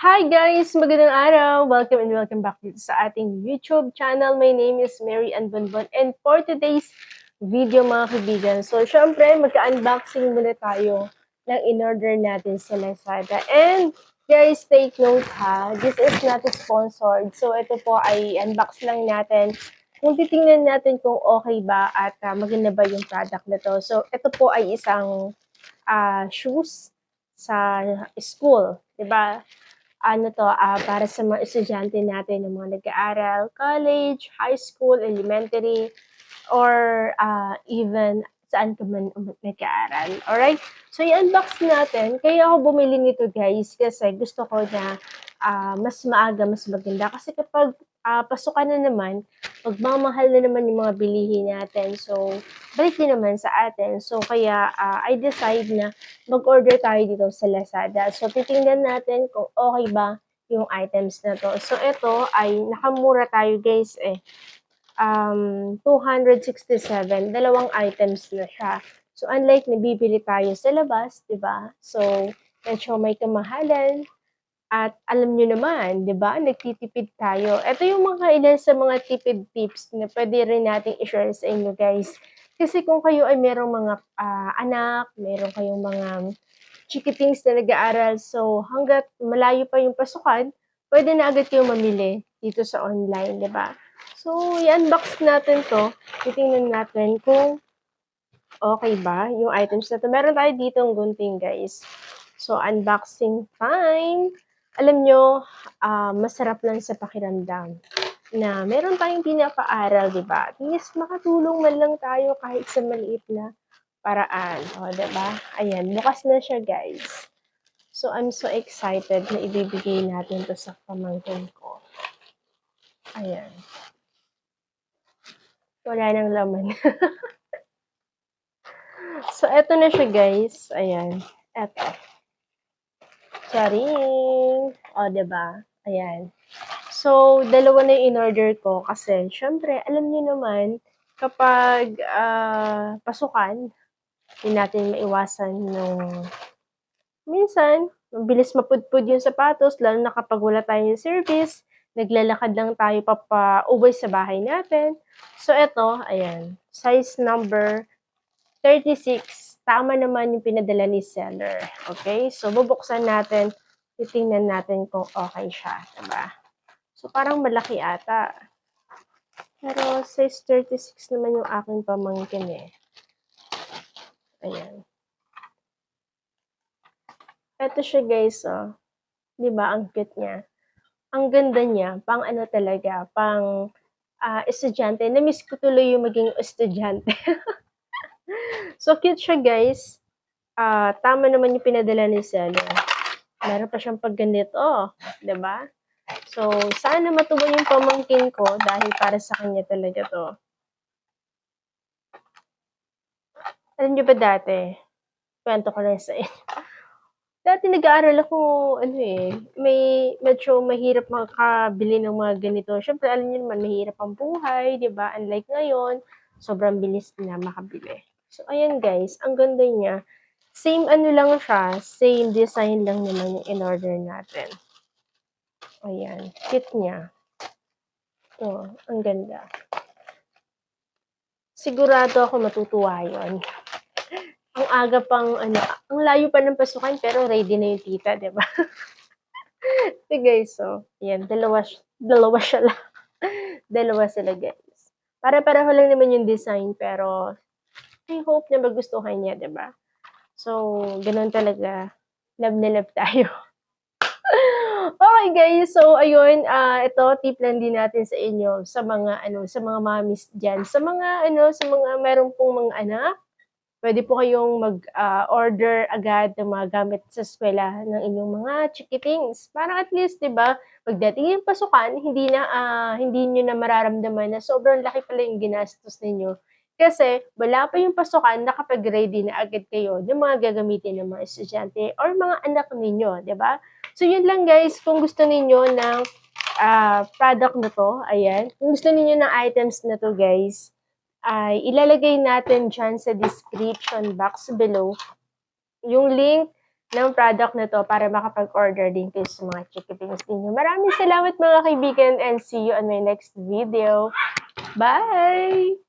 Hi guys! Magandang araw! Welcome and welcome back dito sa ating YouTube channel. My name is Mary Ann Bonbon and for today's video mga kaibigan, so syempre magka-unboxing muna tayo ng in-order natin sa Lazada. And guys, take note ha, this is not sponsored. So ito po ay unbox lang natin kung titingnan natin kung okay ba at maganda ba yung product na to. So ito po ay isang shoes sa school, 'di ba? Para sa mga estudyante natin ng mga nag-aaral, college, high school, elementary, or even saan ka man nag-aaral. Alright? So, i-unbox natin. Kaya ako bumili nito guys kasi gusto ko na mas maaga, mas maganda. Kasi kapag pasukan na naman, magmamahal na naman yung mga bilihin natin. So, balik din naman sa atin. So, kaya I decide na mag-order tayo dito sa Lazada. So, titingnan natin kung okay ba yung items na to. So, ito ay nakamura tayo guys 267, dalawang items na siya. So, unlike nabibili tayo sa labas, di ba? So, medyo may kamahalan. At alam nyo naman, di ba, nagtitipid tayo. Ito yung mga ilan sa mga tipid tips na pwede rin nating i-share sa inyo guys. Kasi kung kayo ay merong mga anak, meron kayong mga chikitings na nag-aaral, so hanggat malayo pa yung pasukan, pwede na agad kayong mamili dito sa online, di ba? So, i-unbox natin to. Titingnan natin kung okay ba yung items na to. Meron tayo dito ng gunting, guys. So, unboxing time. Alam nyo, masarap lang sa pakiramdam na meron tayong pinapaaral, di ba? At least makatulong man lang tayo kahit sa maliit na paraan. O, di ba? Ayan, bukas na siya, guys. So, I'm so excited na ibibigay natin to sa pamangkin ko. Ayan. Wala nang laman. So, eto na siya, guys. Ayan. Eto. Charing! O, diba? Ayan. So, dalawa na yung in-order ko kasi, syempre, alam niyo naman, kapag pasukan, hindi natin maiwasan nung minsan, mabilis mapudpud yung sapatos, lalo na kapag wala tayong service, naglalakad lang tayo papauwi sa bahay natin. So, eto, ayan, size number 36. Tama naman yung pinadala ni seller. Okay? So, bubuksan natin. Titingnan natin kung okay siya. Diba? So, parang malaki ata. Pero, size 36 naman yung aking pamangkin eh. Ayan. Ito siya guys, oh. Diba? Ang cute niya. Ang ganda niya. Pang ano talaga, pang estudyante. Na-miss ko tuloy yung maging estudyante. So, cute siya guys. Tama naman yung pinadala ni seller. Meron pa siyang pagganito, diba? So, sana matuwa yung pamangkin ko dahil para sa kanya talaga to. Alam niyo ba dati, kwento ko lang sa inyo. Dati nag-aaral ako, medyo mahirap makakabili ng mga ganito. Siyempre, alam niyo naman, mahirap ang buhay, diba? Unlike ngayon, sobrang bilis na makabili. So, ayan guys, ang ganda niya. Same ano lang siya, same design lang naman yung in-order natin. Ayan, cute niya. Ito, ang ganda. Sigurado ako matutuwa yun. Ang aga pang, ang layo pa ng pasukan, pero ready na yung tita, di ba? So guys, so, ayan, dalawa siya lang. Dalawa sila guys. Para-pareho lang naman yung design, pero I hope na magustuhan niya, di ba? So, ganun talaga. Love na love tayo. Okay guys, so ayun, ito tip lang din natin sa inyo sa mga sa mga mommies diyan, sa mga meron pong mga anak, pwede po kayong mag-order agad ng mga gamit sa eskwela ng inyong mga chikitings. Para at least, 'di ba, pagdating yung pasukan, hindi niyo na mararamdaman na sobrang laki pala yung ginastos ninyo. Kasi wala pa yung pasukan, nakapag-ready na agad kayo ng mga gagamitin ng mga estudyante or mga anak ninyo, 'di ba? So, yun lang guys. Kung gusto ninyo ng product na to, ayan. Kung gusto ninyo ng items na to guys, ay ilalagay natin dyan sa description box below yung link ng product na to para makapag-order din kayo sa mga chickpeas ninyo. Maraming salamat mga kaibigan and see you on my next video. Bye!